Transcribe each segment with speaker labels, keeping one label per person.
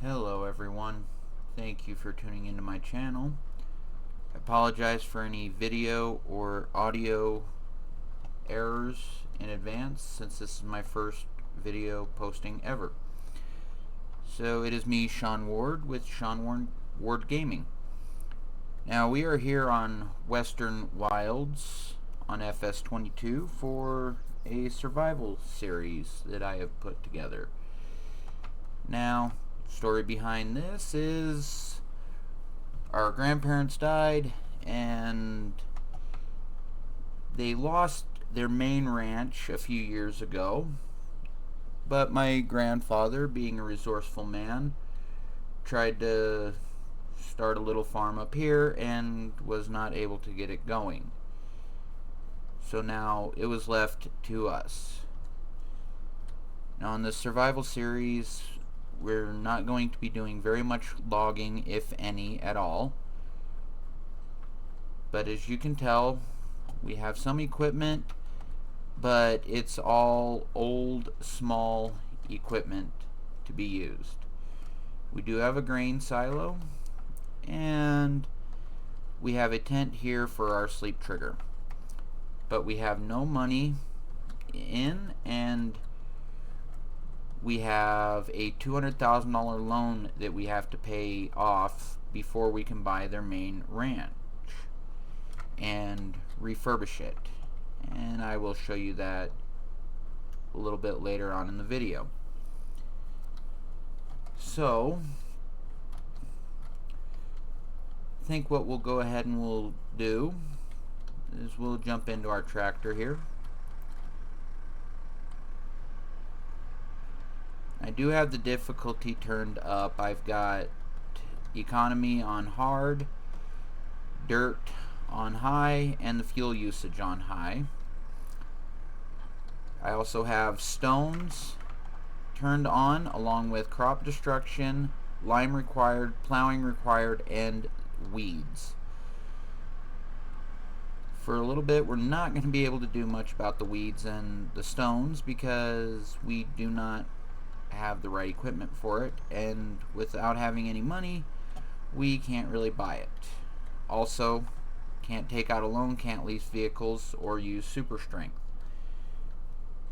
Speaker 1: Hello everyone, thank you for tuning into my channel. I apologize for any video or audio errors in advance since this is my first video posting ever. So it is me, Sean Ward, with Sean Ward Gaming. Now we are here on Western Wilds on FS22 for a survival series that I have put together. Now, story behind this is our grandparents died and they lost their main ranch a few years ago, but my grandfather, being a resourceful man, tried to start a little farm up here and was not able to get it going. So now it was left to us. Now in this survival series, we're not going to be doing very much logging, if any at all. But as you can tell, we have some equipment, but it's all old, small equipment to be used. We do have a grain silo, and we have a tent here for our sleep trigger. But we have no money in, and we have a $200,000 loan that we have to pay off before we can buy their main ranch and refurbish it. And I will show you that a little bit later on in the video. So I think what we'll go ahead and we'll do is we'll jump into our tractor here. I do have the difficulty turned up. I've got economy on hard, dirt on high, and the fuel usage on high. I also have stones turned on, along with crop destruction, lime required, plowing required, and weeds. For a little bit, we're not going to be able to do much about the weeds and the stones because we do not have the right equipment for it, and without having any money, we can't really buy it. Also, can't take out a loan, can't lease vehicles, or use super strength.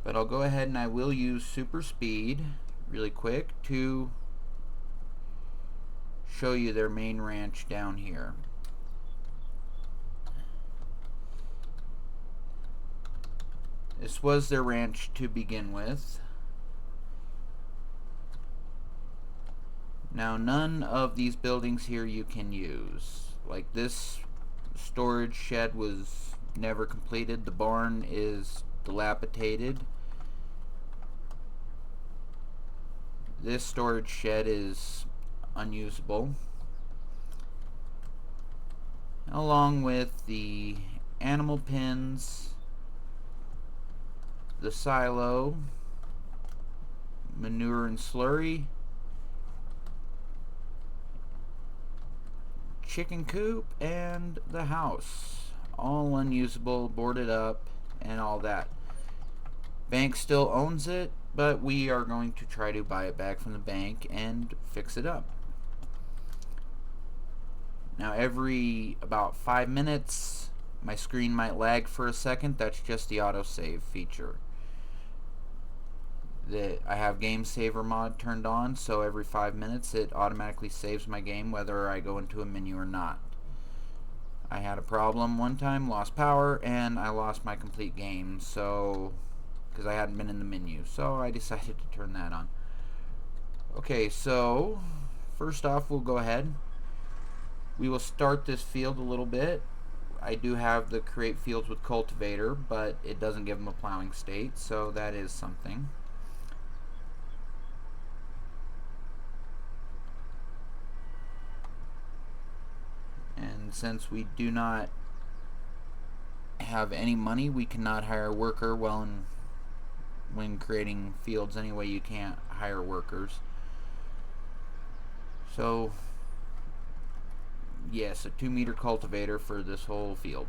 Speaker 1: But I'll go ahead and I will use super speed really quick to show you their main ranch down here. This was their ranch to begin with. Now, none of these buildings here you can use. Like, this storage shed was never completed. The barn is dilapidated. This storage shed is unusable, along with the animal pens, the silo, manure and slurry, chicken coop, and the house. All unusable, boarded up, and all that. Bank still owns it, but we are going to try to buy it back from the bank and fix it up. Now every about 5 minutes my screen might lag for a second. That's just the autosave feature. I have game saver mod turned on, so every 5 minutes it automatically saves my game whether I go into a menu or not. I had a problem one time, lost power, and I lost my complete game, so because I hadn't been in the menu, so I decided to turn that on. Okay, so first off, we'll go ahead. We will start this field a little bit. I do have the create fields with cultivator, but it doesn't give them a plowing state, so that is something. And since we do not have any money, we cannot hire a worker. Well, when creating fields anyway, you can't hire workers. So yes, a 2-meter cultivator for this whole field.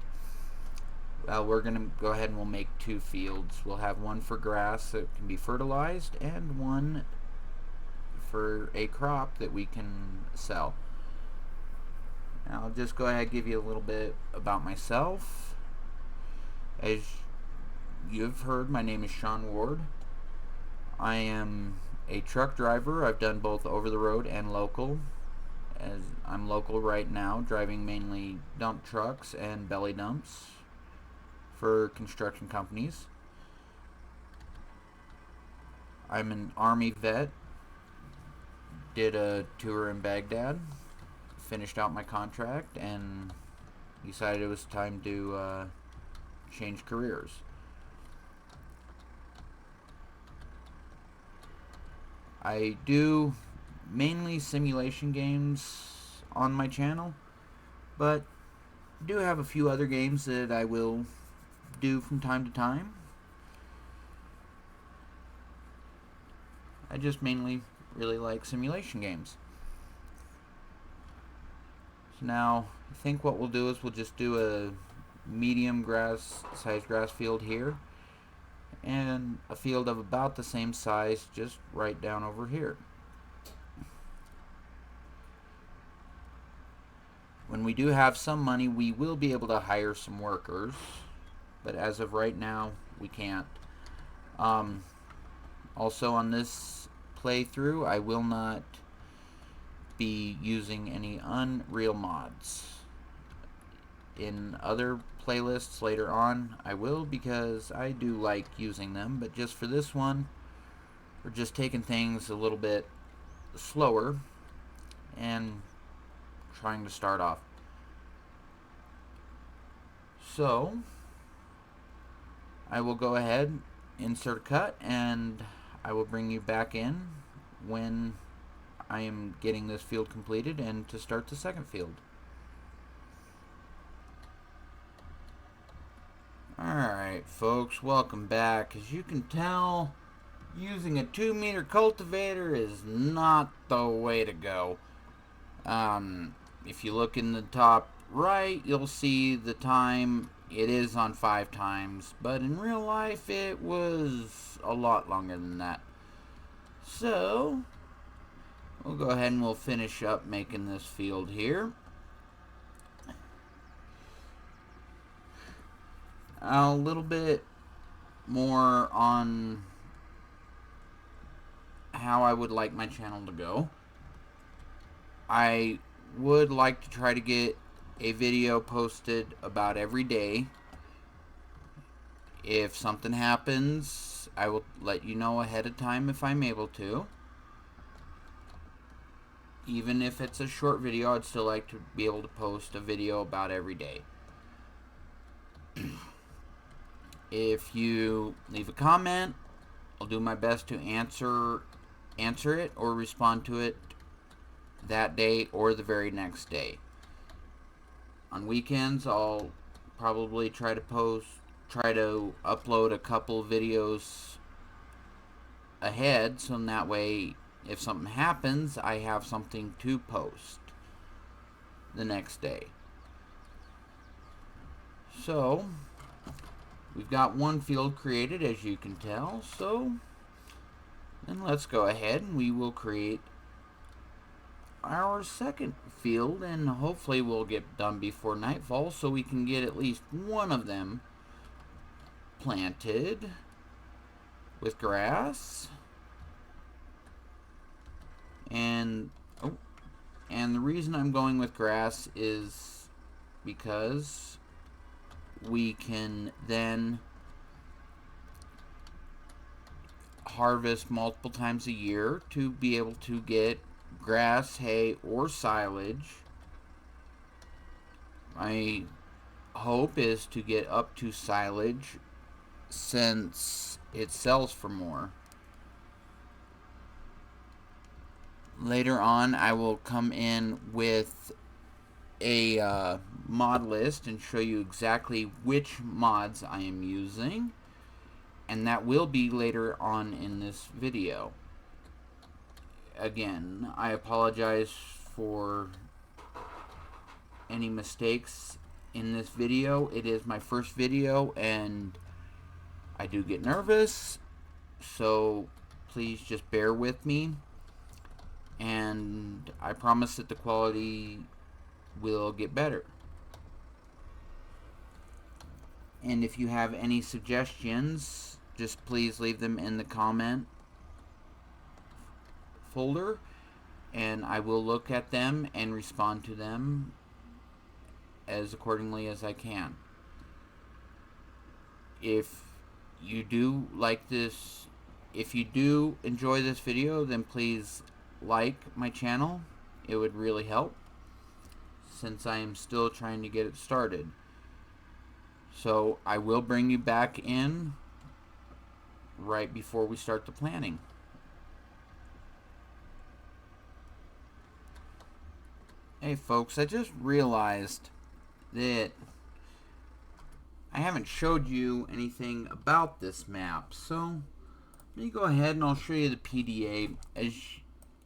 Speaker 1: Well, we're going to go ahead and we'll make 2 fields. We'll have one for grass that can be fertilized and one for a crop that we can sell. Now, I'll just go ahead and give you a little bit about myself. As you've heard, my name is Sean Ward. I am a truck driver. I've done both over the road and local. As I'm local right now, driving mainly dump trucks and belly dumps for construction companies. I'm an Army vet. Did a tour in Baghdad. Finished out my contract and decided it was time to change careers. I do mainly simulation games on my channel, but do have a few other games that I will do from time to time. I just mainly really like simulation games. So now I think what we'll do is we'll just do a medium sized grass field here and a field of about the same size just right down over here. When we do have some money, we will be able to hire some workers, but as of right now we can't. Also on this playthrough, I will not be using any Unreal mods. In other playlists later on I will, because I do like using them, but just for this one we're just taking things a little bit slower and trying to start off. So I will go ahead, insert cut, and I will bring you back in when I am getting this field completed and to start the second field. Alright folks, welcome back. As you can tell, using a 2-meter cultivator is not the way to go. If you look in the top right, you'll see the time. It is on 5 times, but in real life it was a lot longer than that. So we'll go ahead and we'll finish up making this field here. A little bit more on how I would like my channel to go. I would like to try to get a video posted about every day. If something happens, I will let you know ahead of time if I'm able to. Even if it's a short video, I'd still like to be able to post a video about every day. If you leave a comment, I'll do my best to answer it or respond to it that day or the very next day. On weekends, I'll probably try to upload a couple videos ahead, so in that way if something happens, I have something to post the next day. So we've got one field created, as you can tell, so then let's go ahead and we will create our second field, and hopefully we'll get done before nightfall so we can get at least one of them planted with grass. And the reason I'm going with grass is because we can then harvest multiple times a year to be able to get grass, hay, or silage. My hope is to get up to silage since it sells for more. Later on, I will come in with a mod list and show you exactly which mods I am using, and that will be later on in this video. Again, I apologize for any mistakes in this video. It is my first video and I do get nervous, so please just bear with me. and I promise that the quality will get better. And if you have any suggestions, just please leave them in the comment folder, and I will look at them and respond to them as accordingly as I can. If you do like this, if you do enjoy this video, then please like my channel. It would really help, since I am still trying to get it started. So I will bring you back in right before we start the planning. Hey folks, I just realized that I haven't showed you anything about this map, so let me go ahead and I'll show you the PDA.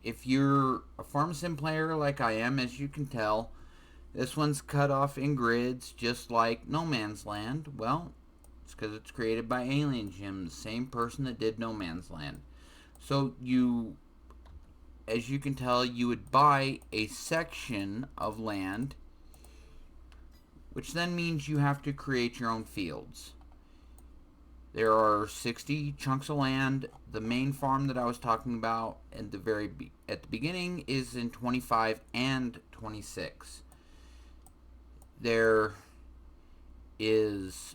Speaker 1: If you're a farm sim player like I am, as you can tell, this one's cut off in grids just like No Man's Land. Well, it's because it's created by Alien Jim, the same person that did No Man's Land. So as you can tell, you would buy a section of land, which then means you have to create your own fields. There are 60 chunks of land. The main farm that I was talking about at the beginning is in 25 and 26. There is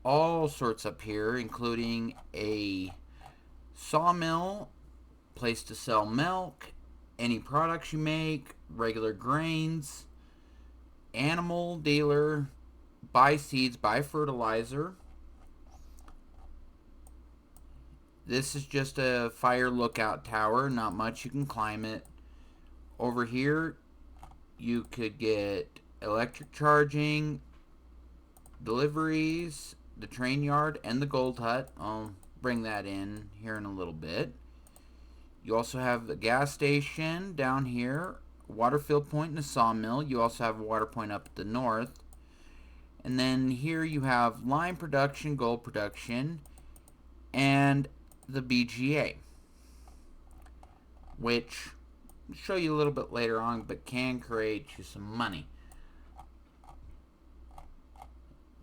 Speaker 1: all sorts up here, including a sawmill, place to sell milk, any products you make, regular grains, animal dealer, buy seeds, buy fertilizer. This is just a fire lookout tower, not much, you can climb it. Over here you could get electric charging, deliveries, the train yard, and the gold hut. I'll bring that in here in a little bit. You also have the gas station down here, water fill point and a sawmill. You also have a water point up at the north. And then here you have lime production, gold production, and the BGA, which I'll show you a little bit later on, but can create you some money.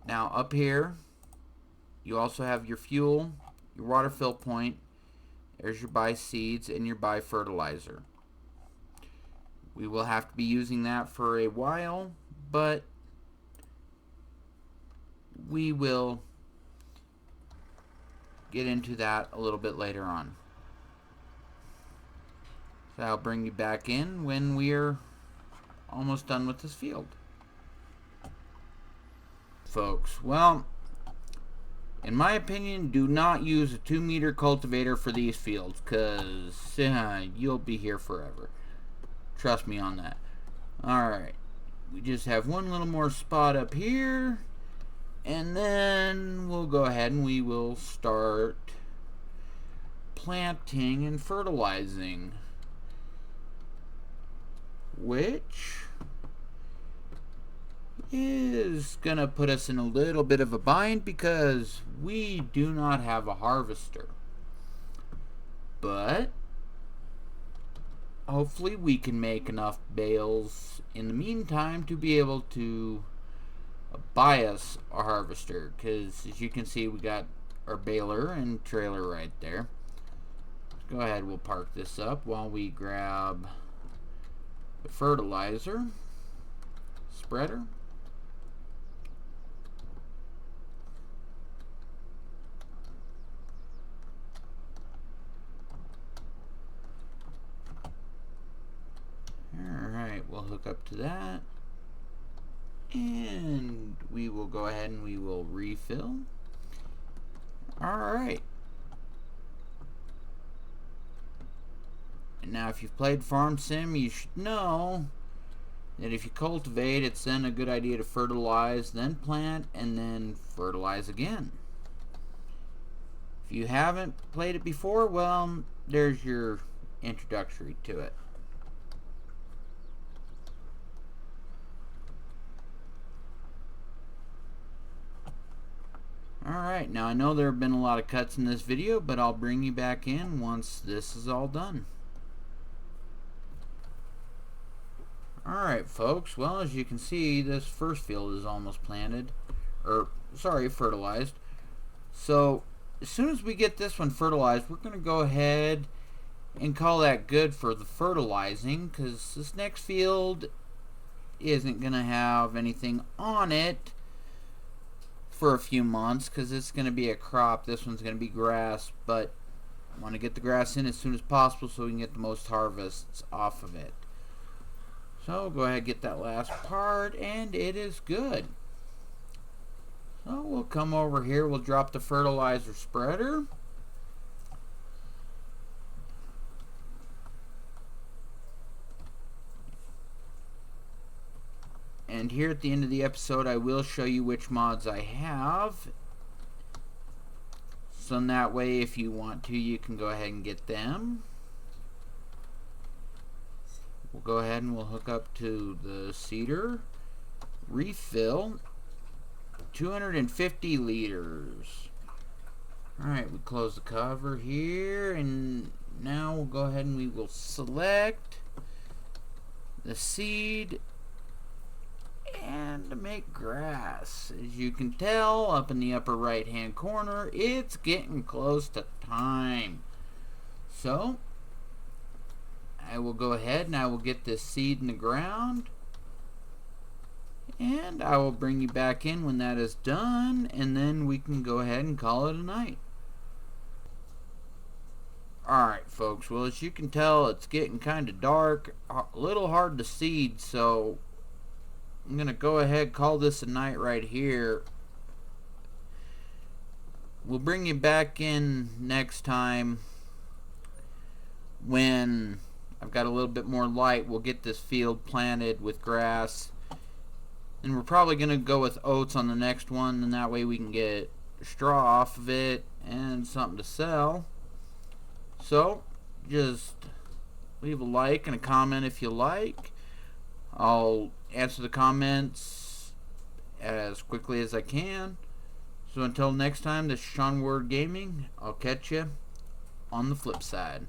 Speaker 1: Now up here you also have your fuel, your water fill point, there's your buy seeds and your buy fertilizer. We will have to be using that for a while, but we will get into that a little bit later on. So I'll bring you back in when we're almost done with this field. Folks, well, in my opinion, do not use a 2-meter cultivator for these fields, because you'll be here forever. Trust me on that. Alright, we just have one little more spot up here, and then we'll go ahead and we will start planting and fertilizing, which is gonna put us in a little bit of a bind because we do not have a harvester. But hopefully we can make enough bales in the meantime to be able to buy us a harvester, because as you can see, we got our baler and trailer right there. Go ahead, we'll park this up while we grab the fertilizer spreader. Alright, we'll hook up to that, and we will go ahead and we will refill. Alright. And now if you've played Farm Sim, you should know that if you cultivate, it's then a good idea to fertilize, then plant, and then fertilize again. If you haven't played it before, well, there's your introductory to it. Alright, now I know there have been a lot of cuts in this video, but I'll bring you back in once this is all done. Alright folks, well as you can see this first field is almost planted, or sorry, fertilized. So as soon as we get this one fertilized, we're going to go ahead and call that good for the fertilizing, because this next field isn't going to have anything on it for a few months because it's going to be a crop. This one's going to be grass, but I want to get the grass in as soon as possible so we can get the most harvests off of it. So go ahead and get that last part, and it is good. So we'll come over here, we'll drop the fertilizer spreader. And here at the end of the episode, I will show you which mods I have. So in that way, if you want to, you can go ahead and get them. We'll go ahead and we'll hook up to the seeder. Refill 250 liters. Alright, we close the cover here, and now we'll go ahead and we will select the seed and make grass. As you can tell up in the upper right hand corner, it's getting close to time. So I will go ahead and I will get this seed in the ground, and I will bring you back in when that is done, and then we can go ahead and call it a night. Alright folks, well as you can tell it's getting kind of dark, a little hard to seed, so I'm going to go ahead and call this a night right here. We'll bring you back in next time when I've got a little bit more light. We'll get this field planted with grass, and we're probably going to go with oats on the next one, and that way we can get straw off of it and something to sell. So just leave a like and a comment if you like. I'll answer the comments as quickly as I can. So until next time, this is Sean Ward Gaming. I'll catch you on the flip side.